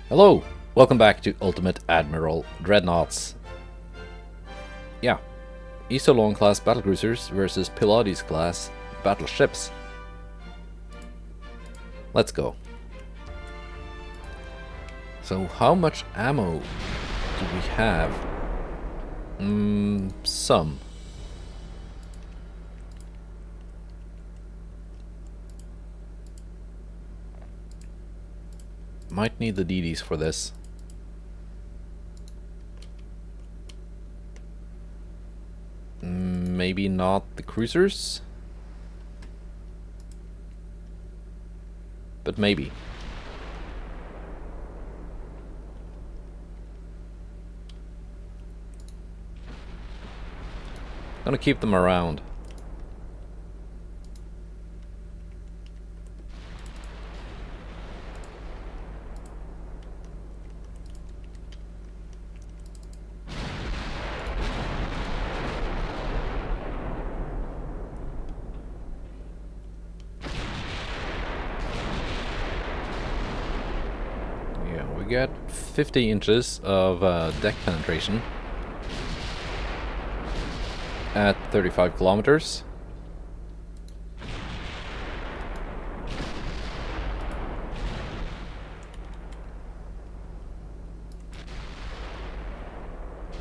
Hello, welcome back to Ultimate Admiral Dreadnoughts. Yeah, Isolon class battlecruisers versus Pilates class battleships. Let's go. So how much ammo do we have? Some. Might need the DDs for this. Maybe not the cruisers? But maybe. Gonna keep them around. We got 50 inches of deck penetration at 35 kilometers.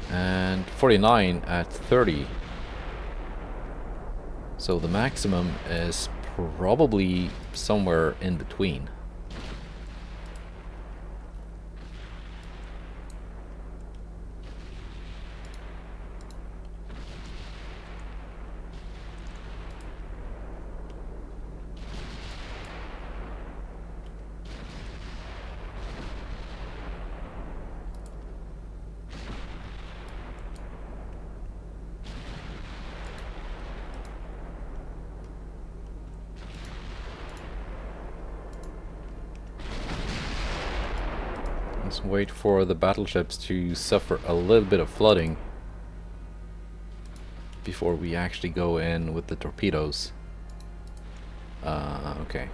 And 49 at 30. So the maximum is probably somewhere in between. Let's wait for the battleships to suffer a little bit of flooding before we actually go in with the torpedoes. Okay.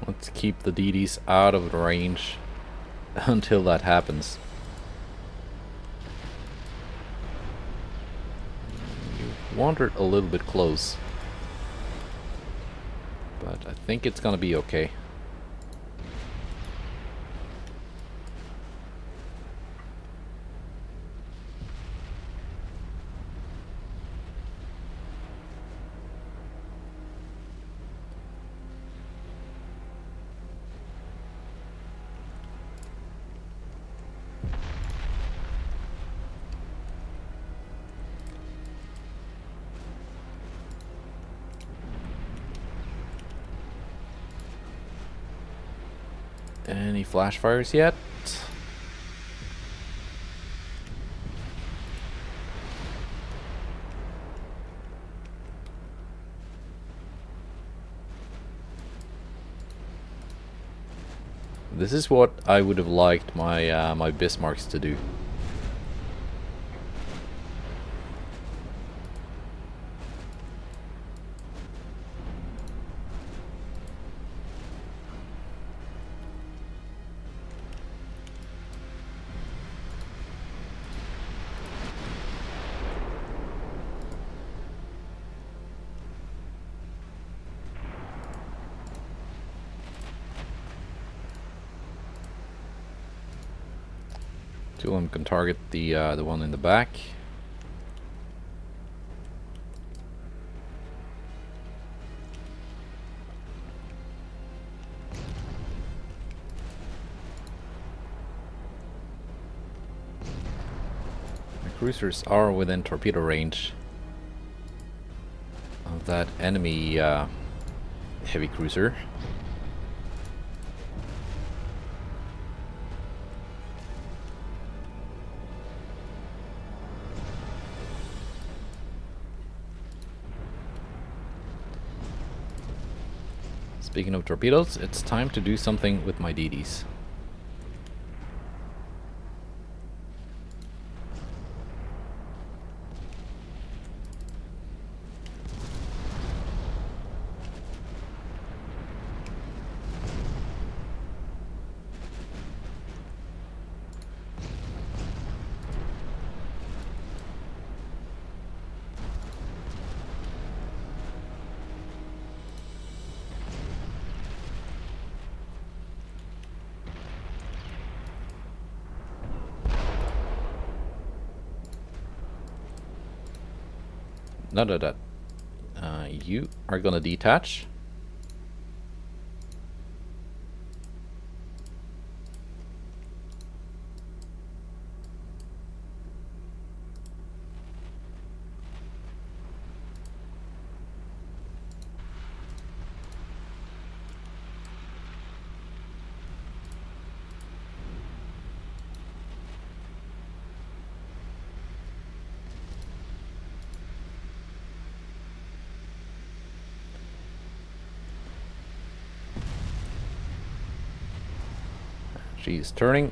Let's keep the DDs out of the range until that happens. You wandered a little bit close, but I think it's gonna be okay. Any flash fires yet? This is what I would have liked my my Bismarcks to do. Two of them can target the one in the back. The cruisers are within torpedo range of that enemy heavy cruiser. Speaking of torpedoes, it's time to do something with my DDs. No. You are gonna detach. She's turning.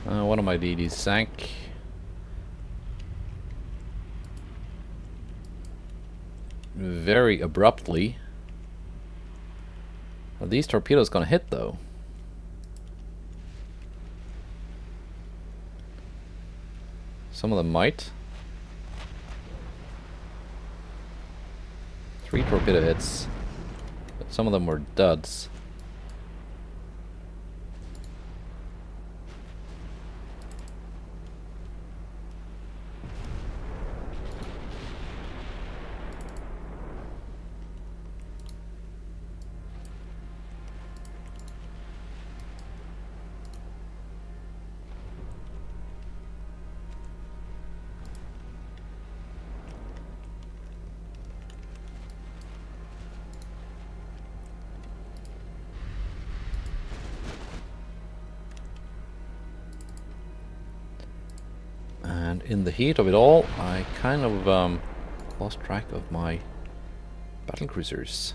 One of my DDs sank. Very abruptly. Are these torpedoes gonna hit though? Some of them might. 3 torpedo hits, but some of them were duds. And in the heat of it all, I kind of lost track of my battlecruisers.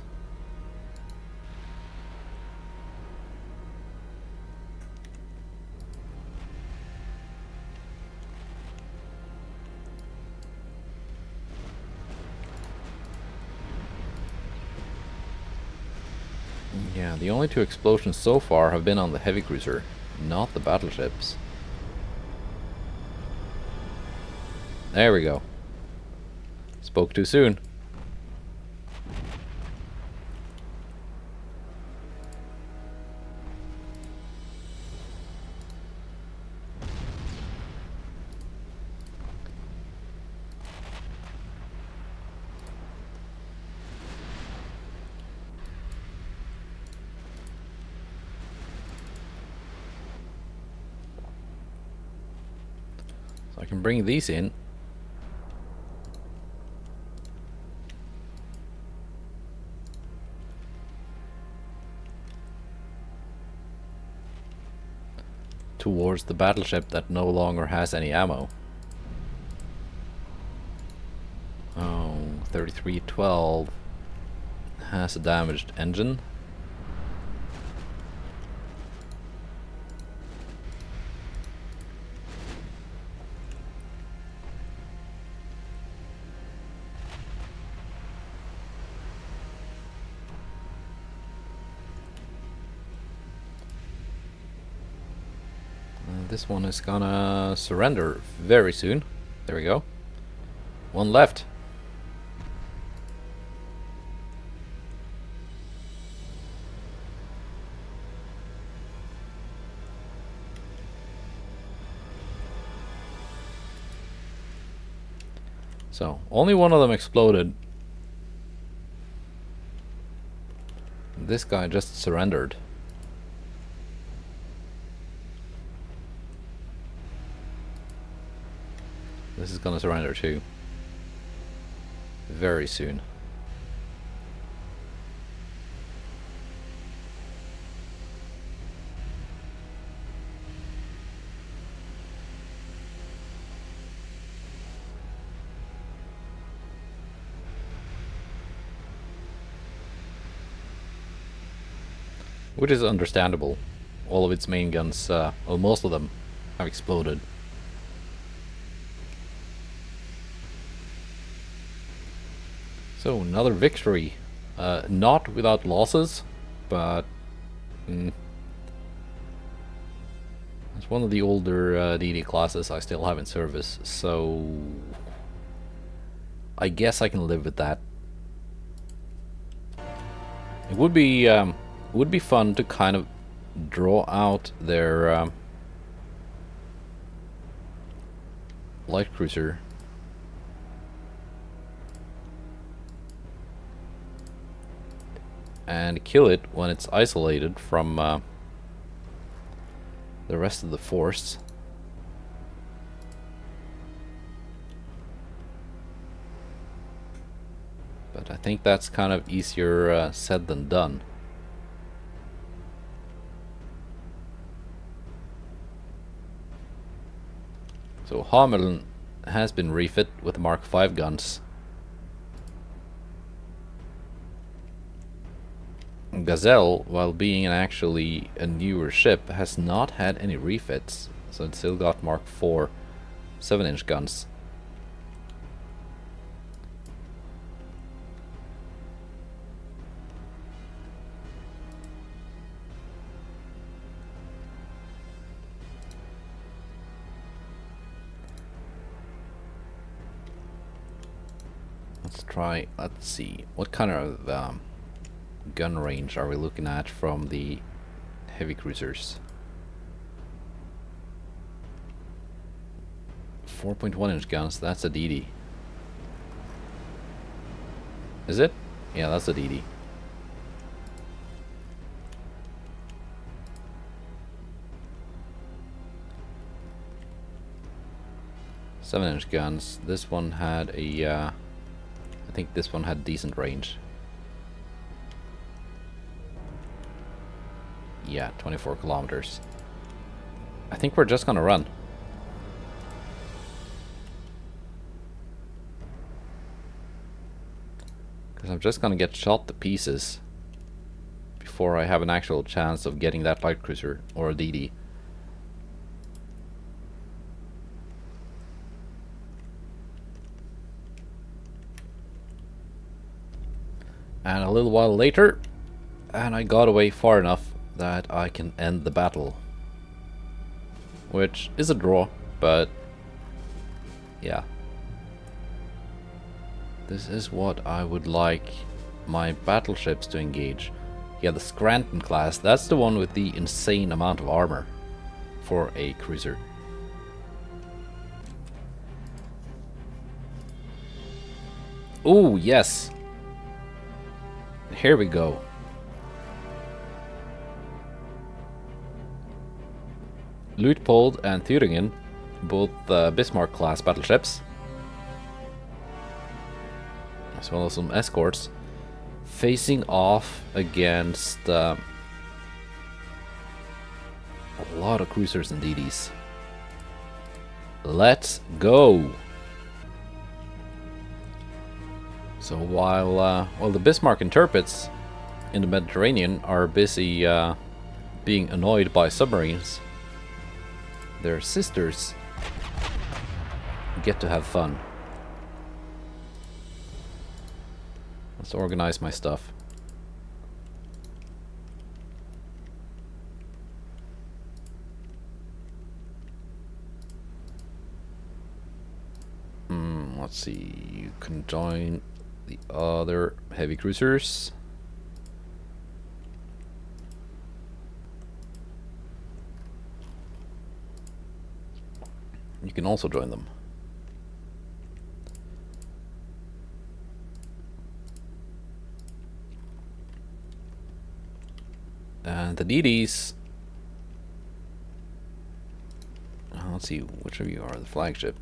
Yeah, the only 2 explosions so far have been on the heavy cruiser, not the battleships. There we go. Spoke too soon. So I can bring these in. Towards the battleship that no longer has any ammo. Oh, 3312 has a damaged engine. This one is gonna surrender very soon. There we go. One left. So, only one of them exploded. This guy just surrendered. This is gonna surrender too. very soon. Which is understandable. All of its main guns, well, most of them, have exploded. So, another victory. Not without losses, but it's one of the older DD classes I still have in service, so I guess I can live with that. It would be fun to kind of draw out their light cruiser. And kill it when it's isolated from the rest of the force. But I think that's kind of easier said than done. So Hamelin has been refit with Mark V guns. Gazelle, while being actually a newer ship, has not had any refits, so it's still got Mark IV 7-inch guns. Let's see, what kind of gun range are we looking at from the heavy cruisers? 4.1-inch guns, that's a DD. Is it? Yeah, that's a DD. Seven-inch guns. This one had a I think this one had decent range. Yeah, 24 kilometers. I think we're just gonna run. Because I'm just gonna get shot to pieces before I have an actual chance of getting that light cruiser or a DD. And a little while later, and I got away far enough that I can end the battle. Which is a draw, but yeah. This is what I would like my battleships to engage. Yeah, the Scranton class, that's the one with the insane amount of armor for a cruiser. Oh, yes! Here we go. Luitpold and Thüringen, both Bismarck class battleships, as well as some escorts, facing off against a lot of cruisers and DDs. Let's go! So while the Bismarck and Tirpitz in the Mediterranean are busy being annoyed by submarines, their sisters get to have fun. Let's organize my stuff. Let's see, you can join the other heavy cruisers. You can also join them. And the DDs. Let's see, which of you are the flagship?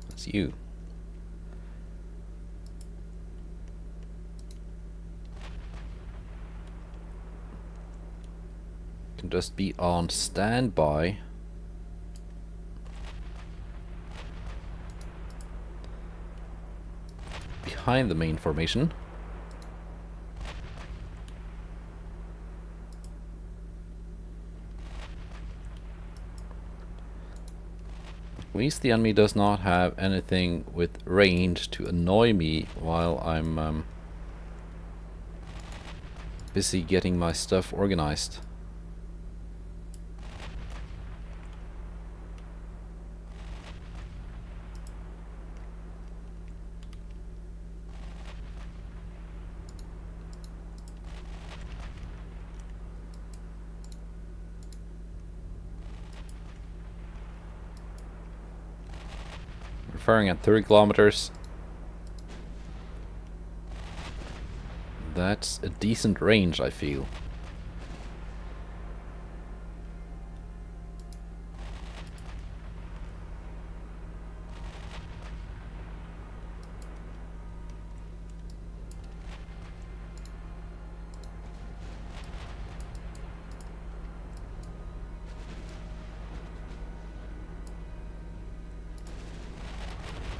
That's you. can just be on standby. Behind the main formation. At least the enemy does not have anything with range to annoy me while I'm busy getting my stuff organized. Firing at 30 kilometers. That's a decent range, I feel.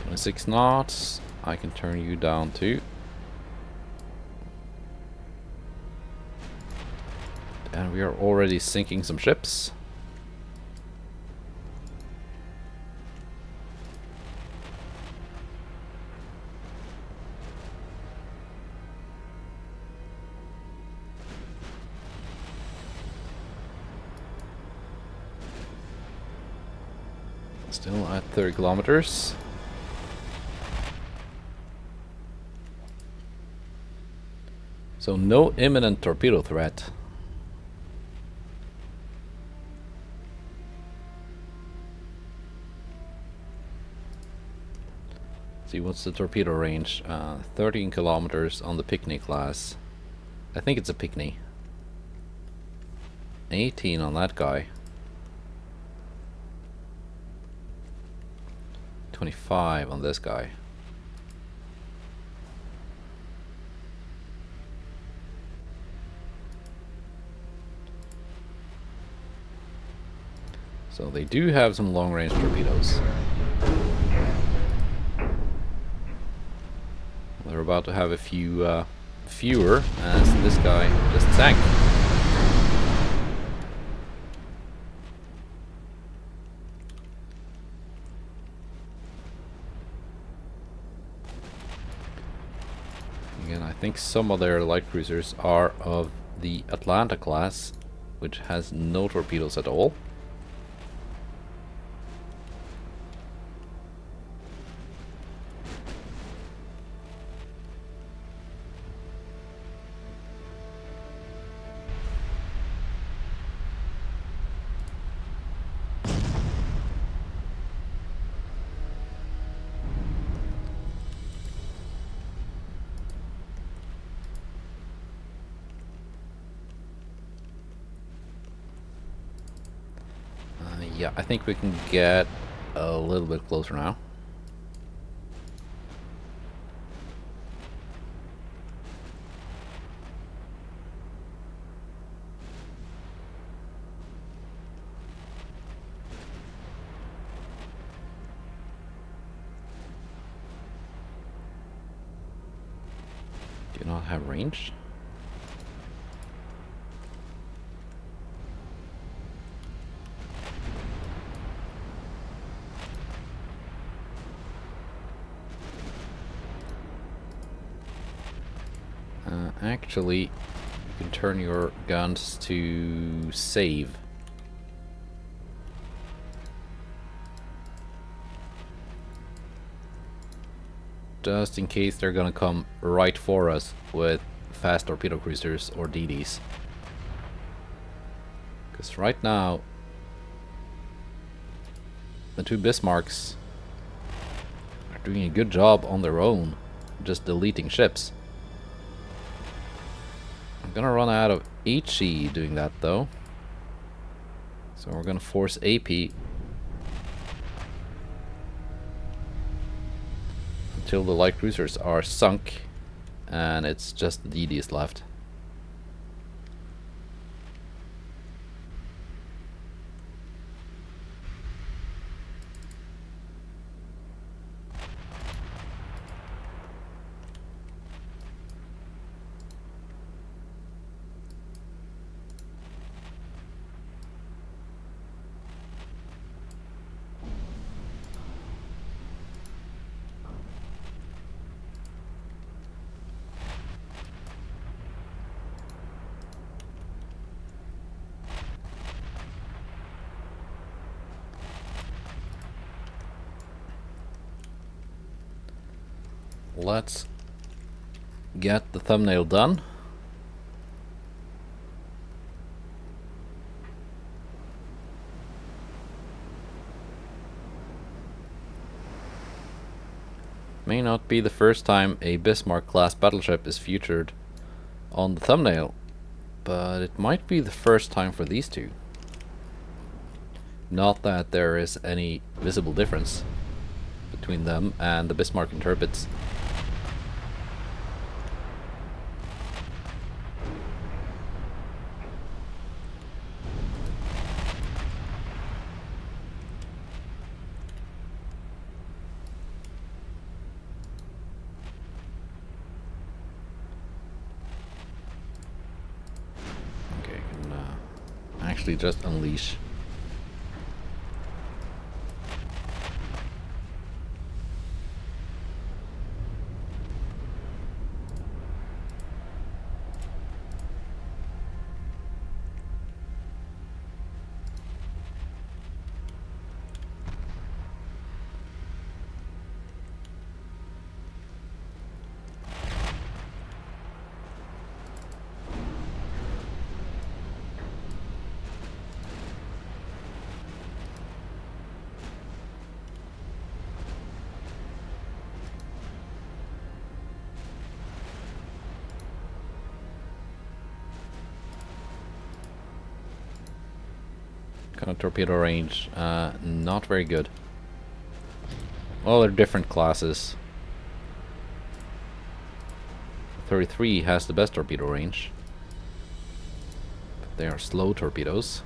And 6 knots. I can turn you down too. And we are already sinking some ships. Still at 30 kilometers. So no imminent torpedo threat. See, what's the torpedo range? 13 kilometers on the Picnic class. I think it's a Picnic. 18 on that guy. 25 on this guy. So they do have some long-range torpedoes. They're about to have a few fewer as this guy just sank. Again, I think some of their light cruisers are of the Atlanta class, which has no torpedoes at all. Yeah, I think we can get a little bit closer now. Do you not have range? Actually, you can turn your guns to save. Just in case they're gonna come right for us with fast torpedo cruisers or DDs. Because right now, the two Bismarcks are doing a good job on their own, just deleting ships. I'm gonna run out of HE doing that though. So we're gonna force AP until the light cruisers are sunk and it's just the DDs left. let's get the thumbnail done. May not be the first time a Bismarck class battleship is featured on the thumbnail, but it might be the first time for these two. Not that there is any visible difference between them and the Bismarck and Tirpitz. Okay, I can actually just unleash. Kind of torpedo range, not very good. Well, they're different classes. 33 has the best torpedo range, but they are slow torpedoes.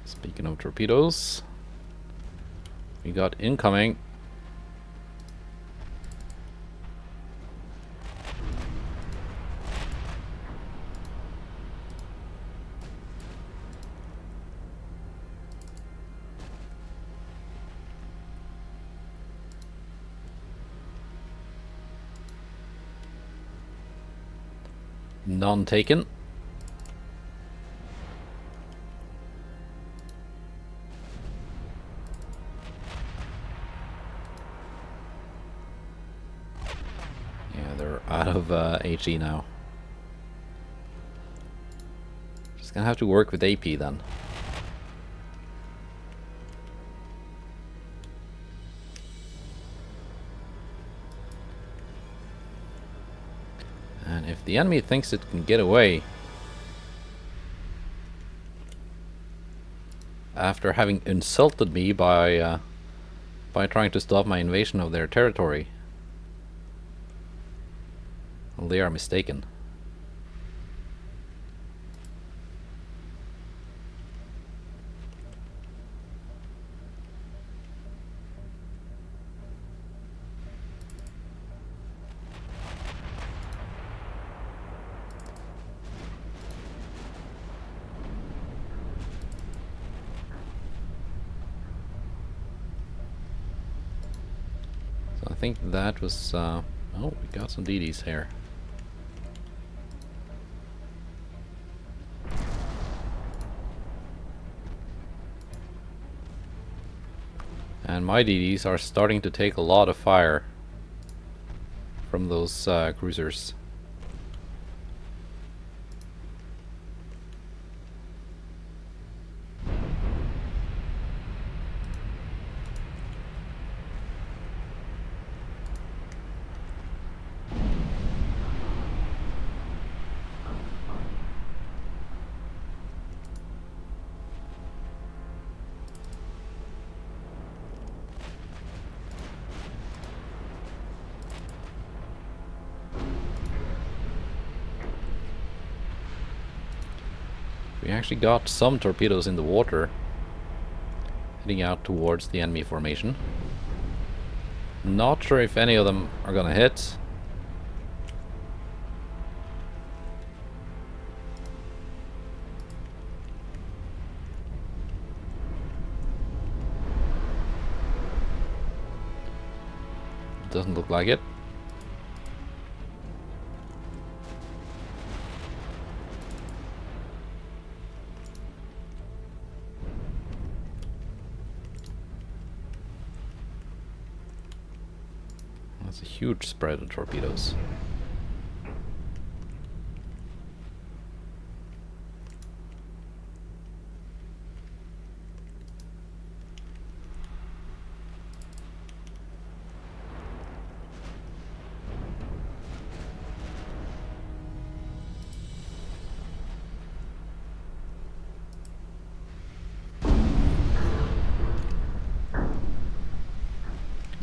Speaking of torpedoes, we got incoming. None taken. Out of HE now. Just gonna have to work with AP then. And if the enemy thinks it can get away after having insulted me by trying to stop my invasion of their territory, well, they are mistaken. So I think that was oh, we got some DDs here. And my DDs are starting to take a lot of fire from those cruisers. We actually got some torpedoes in the water. heading out towards the enemy formation. Not sure if any of them are gonna hit. Doesn't look like it. That's a huge spread of torpedoes.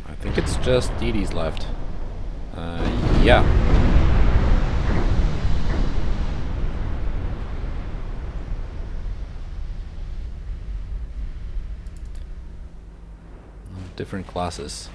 I think it's just DDs left. Yeah. Different classes.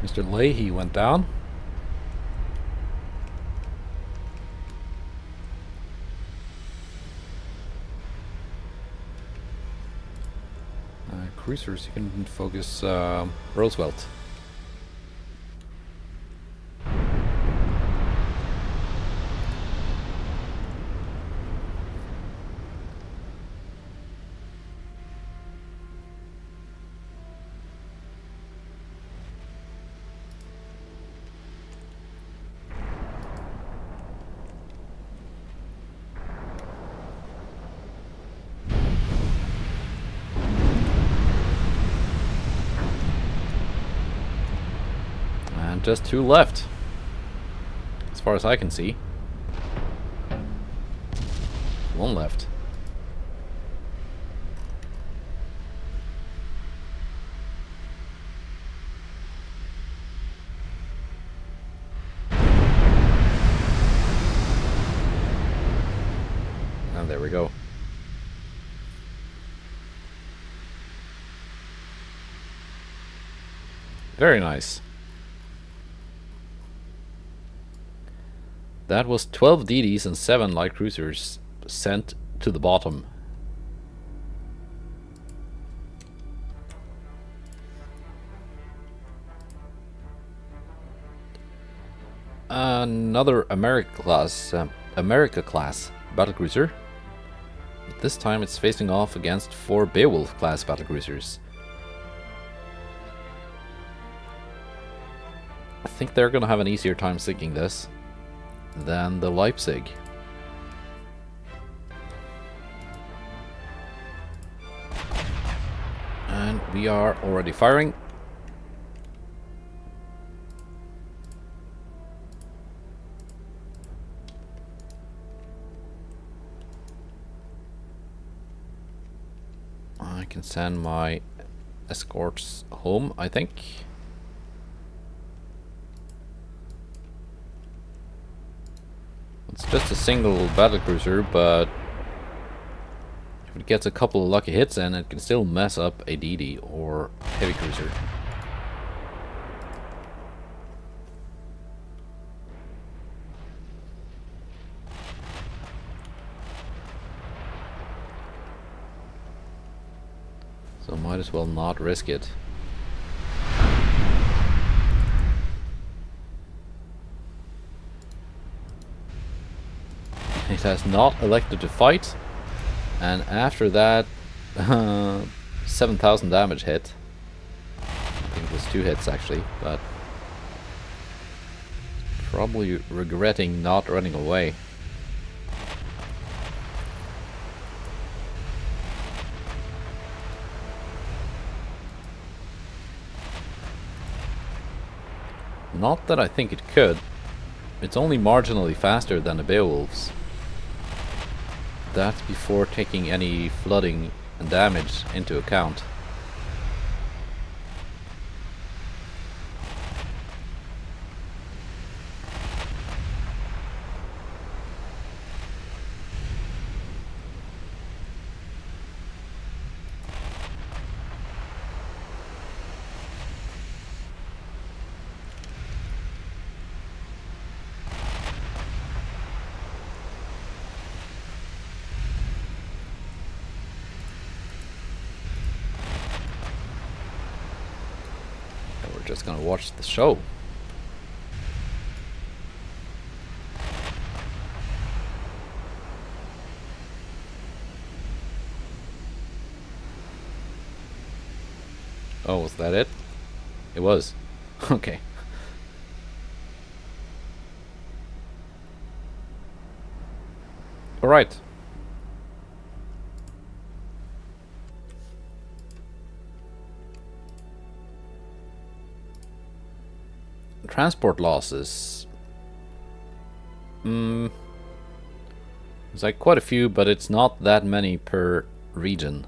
Mr. Leahy went down. Cruisers, you can focus Roosevelt. Just two left, as far as I can see. One left. And there we go. Very nice. That was 12 DDs and 7 light cruisers sent to the bottom. Another America class battlecruiser. But this time it's facing off against 4 Beowulf class battlecruisers. I think they're gonna have an easier time sinking this than the Leipzig. And we are already firing. I can send my escorts home, I think. It's just a single battlecruiser, but if it gets a couple of lucky hits in, it can still mess up a DD or heavy cruiser. So might as well not risk it. It has not elected to fight, and after that 7,000 damage hit. I think it was 2 hits actually, but Probably regretting not running away. Not that I think it could. It's only marginally faster than the Beowulfs. That's before taking any flooding and damage into account. Just gonna watch the show. Oh, was that it? It was. Okay. All right. Transport losses. There's like quite a few, but it's not that many per region.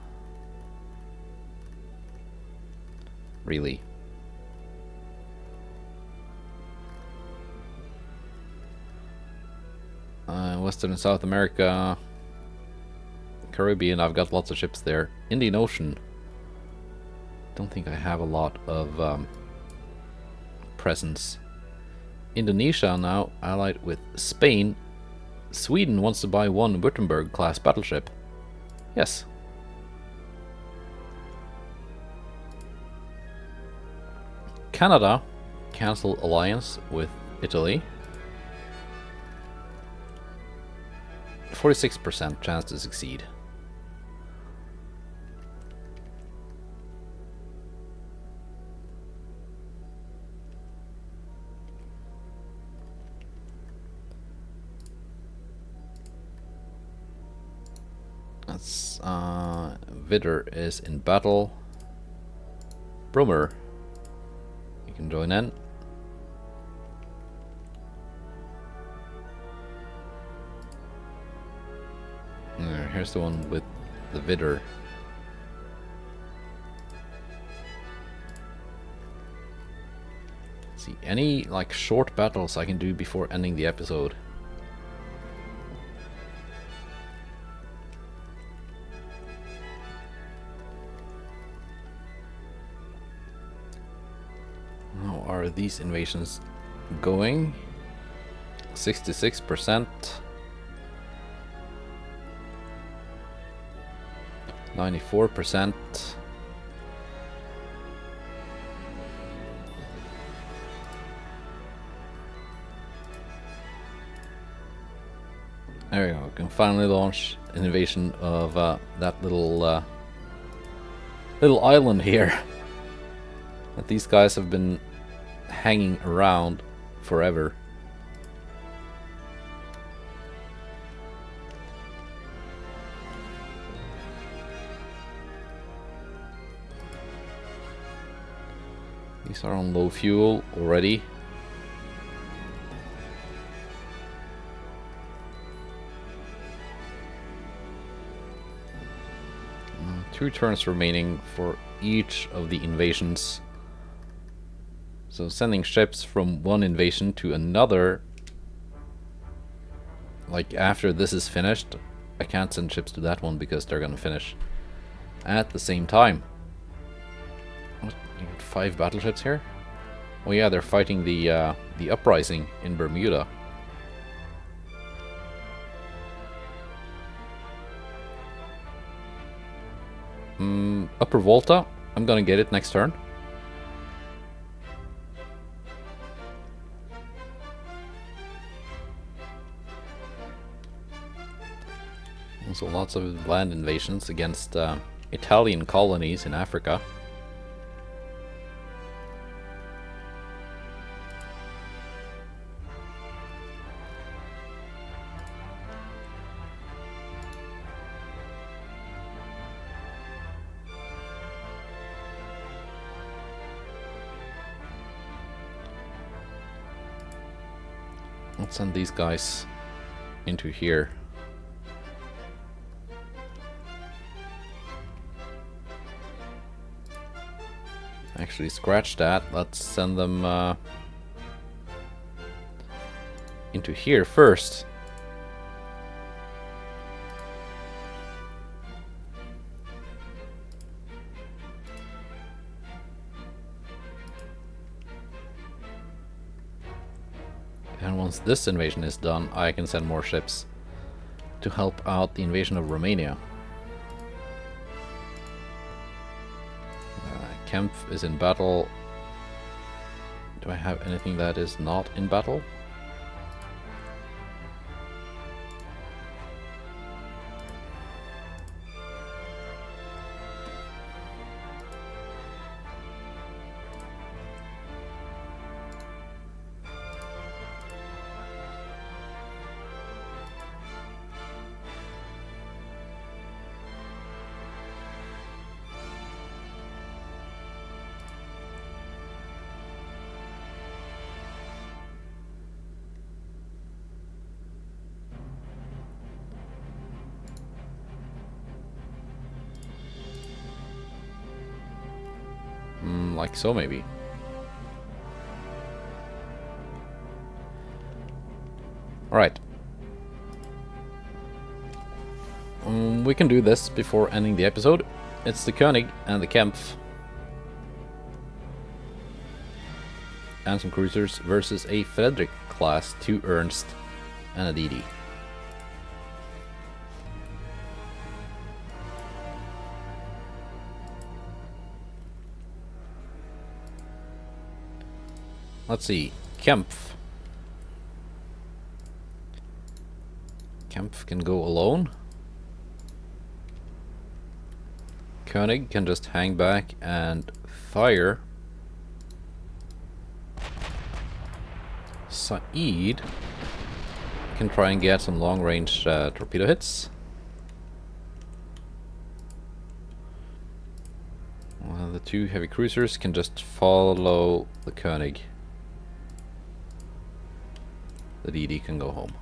Really. Western and South America, Caribbean, I've got lots of ships there. Indian Ocean, don't think I have a lot of presence. Indonesia now allied with Spain. Sweden wants to buy one Württemberg class battleship. Yes. Canada cancel alliance with Italy. 46% chance to succeed. That's Vidder is in battle. Brummer, you can join in. Here's the one with the Vidder. See, any like short battles I can do before ending the episode. How are these invasions going? 66%. 94%. There we go. We can finally launch an invasion of that little island here that these guys have been hanging around forever. These are on low fuel already. Two turns remaining for each of the invasions. So sending ships from one invasion to another, like after this is finished, I can't send ships to that one because they're gonna finish at the same time. What, you got 5 battleships here? Oh yeah, they're fighting the uprising in Bermuda. Upper Volta, I'm gonna get it next turn. Also lots of land invasions against Italian colonies in Africa. Let's send these guys into here. Actually, scratch that. Let's send them into here first. And once this invasion is done, I can send more ships to help out the invasion of Romania. Kempf is in battle. Do I have anything that is not in battle? Like so, maybe. Alright. We can do this before ending the episode. It's the König and the Kempf. And some cruisers versus a Frederick class, 2 Ernst and a DD. Let's see, Kempf. Kempf can go alone. König can just hang back and fire. Said can try and get some long-range torpedo hits. Well, the 2 heavy cruisers can just follow the König. The DD can go home.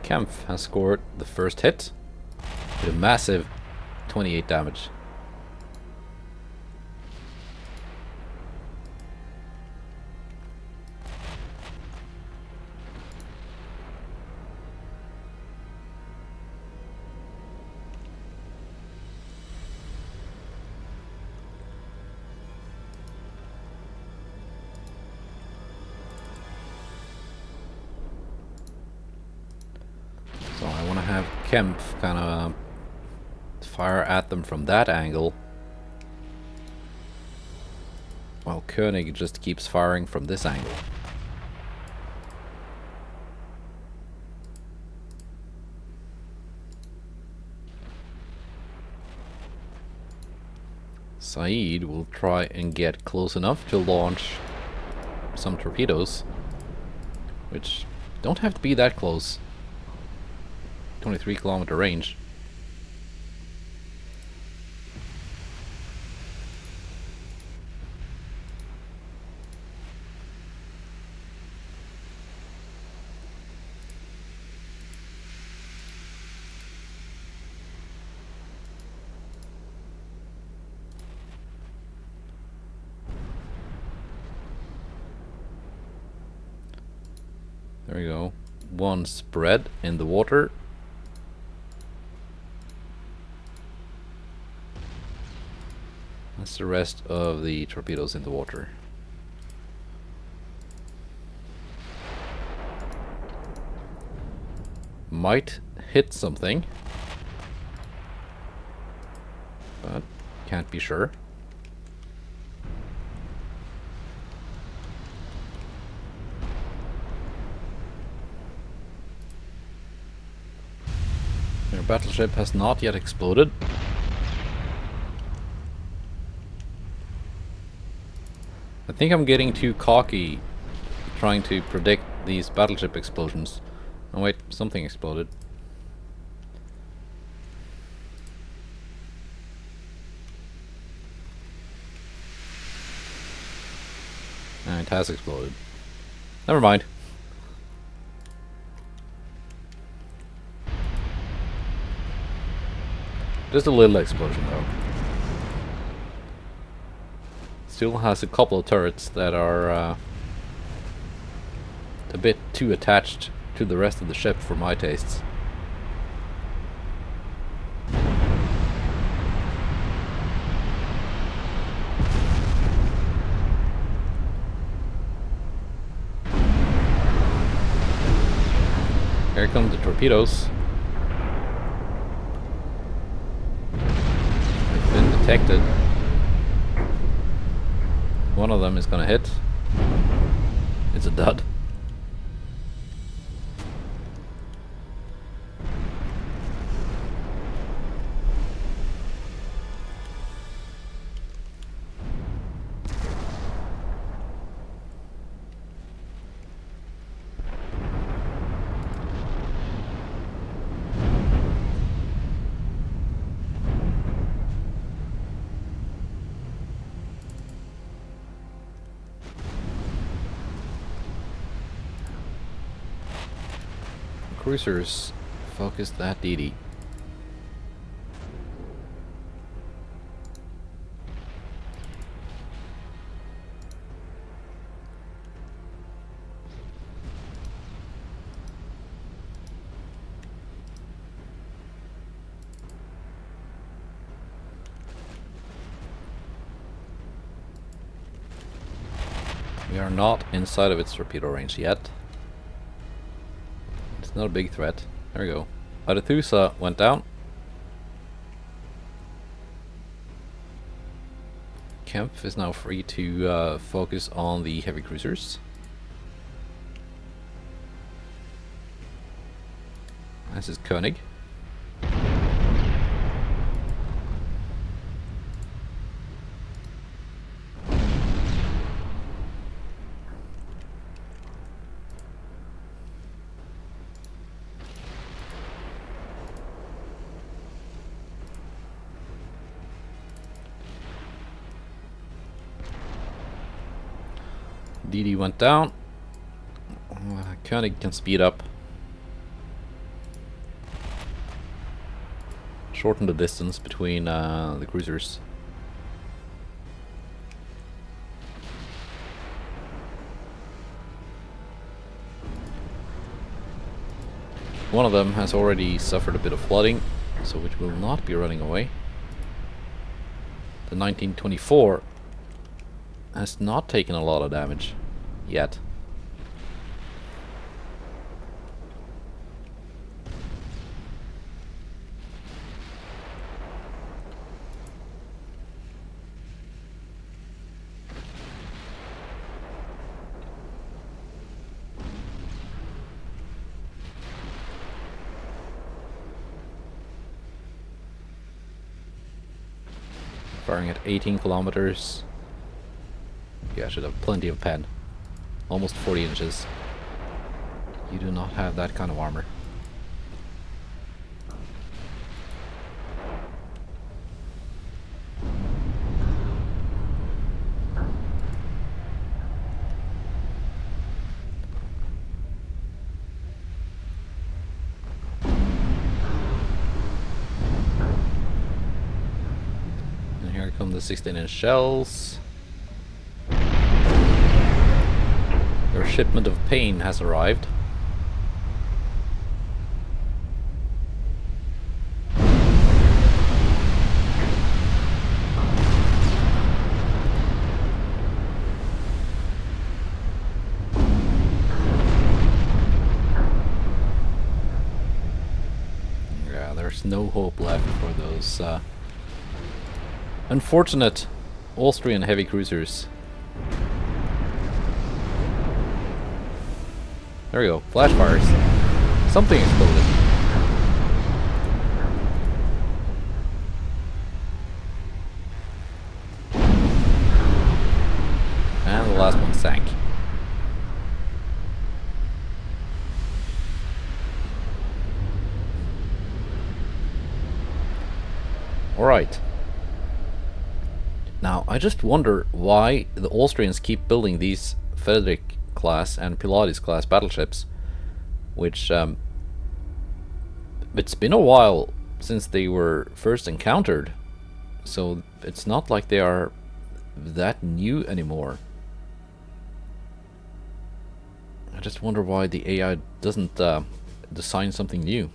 Kempf has scored the first hit with a massive 28 damage. So I want to have Kempf kind of fire at them from that angle, while König just keeps firing from this angle. Said will try and get close enough to launch some torpedoes, which don't have to be that close. 23-kilometer range. There we go. One spread in the water. That's the rest of the torpedoes in the water. Might hit something, but can't be sure. Their battleship has not yet exploded. I think I'm getting too cocky trying to predict these battleship explosions. Oh wait, something exploded. And it has exploded. Never mind. Just a little explosion though. Still has a couple of turrets that are a bit too attached to the rest of the ship for my tastes. Here come the torpedoes. They've been detected. One of them is gonna hit. It's a dud. Cruisers focused that DD. We are not inside of its torpedo range yet. Not a big threat. There we go. Arethusa went down. Kempf is now free to focus on the heavy cruisers. This is Koenig. DD went down. Koenig can speed up. Shorten the distance between the cruisers. One of them has already suffered a bit of flooding, so it will not be running away. The 1924 has not taken a lot of damage yet. Firing at 18 kilometers. Yeah, I should have plenty of pen. Almost 40 inches. You do not have that kind of armor. And here come the 16-inch shells. Your shipment of pain has arrived. Yeah, there's no hope left for those unfortunate Austrian heavy cruisers. There we go. Flash fires. Something exploded. And the last one sank. Alright. Now, I just wonder why the Austrians keep building these Frederick class and Pilatus class battleships, which it's been a while since they were first encountered, so it's not like they are that new anymore. I just wonder why the AI doesn't design something new.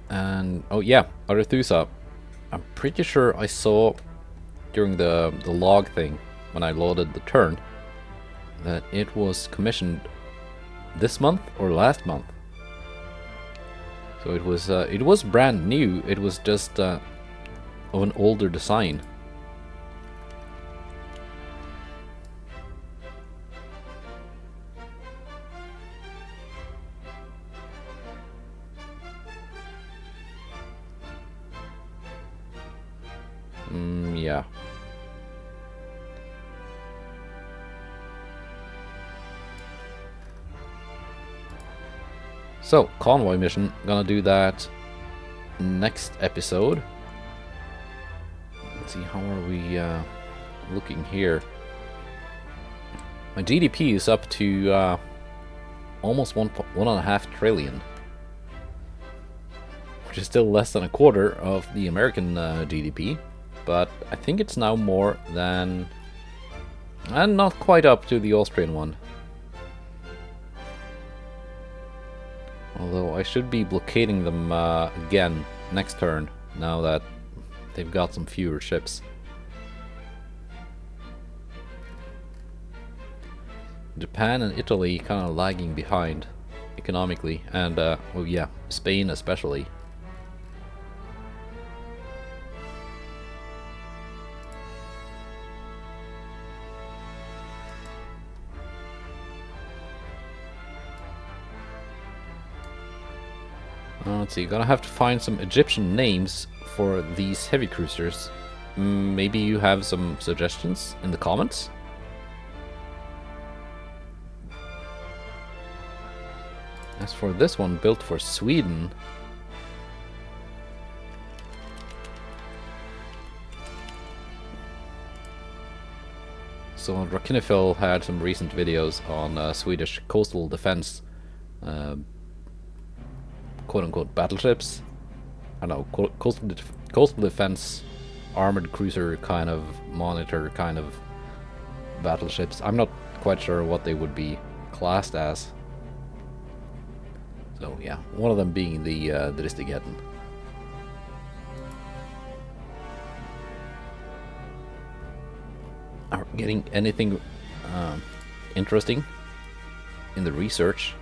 And oh yeah, Arethusa. I'm pretty sure I saw during the log thing when I loaded the turn that it was commissioned this month or last month. So it was brand new. It was just of an older design. Yeah. So, convoy mission, gonna do that next episode. Let's see, how are we looking here? My GDP is up to almost 1.5 trillion, which is still less than a quarter of the American GDP, but I think it's now more than, and not quite up to the Austrian one. Although I should be blockading them again next turn, now that they've got some fewer ships. Japan and Italy kind of lagging behind economically, and well, yeah, Spain especially. Let's see, gonna have to find some Egyptian names for these heavy cruisers. Maybe you have some suggestions in the comments? As for this one, built for Sweden, so Drakinifil had some recent videos on Swedish coastal defense, quote-unquote battleships. I don't know, coastal defense, armored cruiser kind of, monitor kind of battleships. I'm not quite sure what they would be classed as. So yeah, one of them being the Dristigetten. Are we getting anything interesting in the research?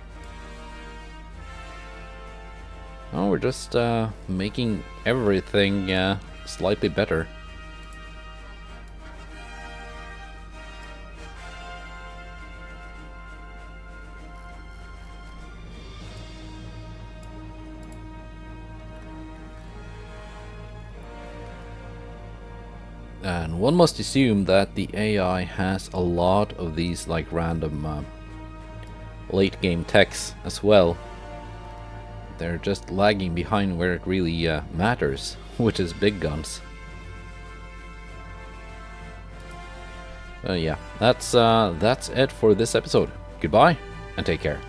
Oh, we're just making everything slightly better. And one must assume that the AI has a lot of these like random late game techs as well. They're just lagging behind where it really matters, which is big guns. Yeah, that's it for this episode. Goodbye and take care.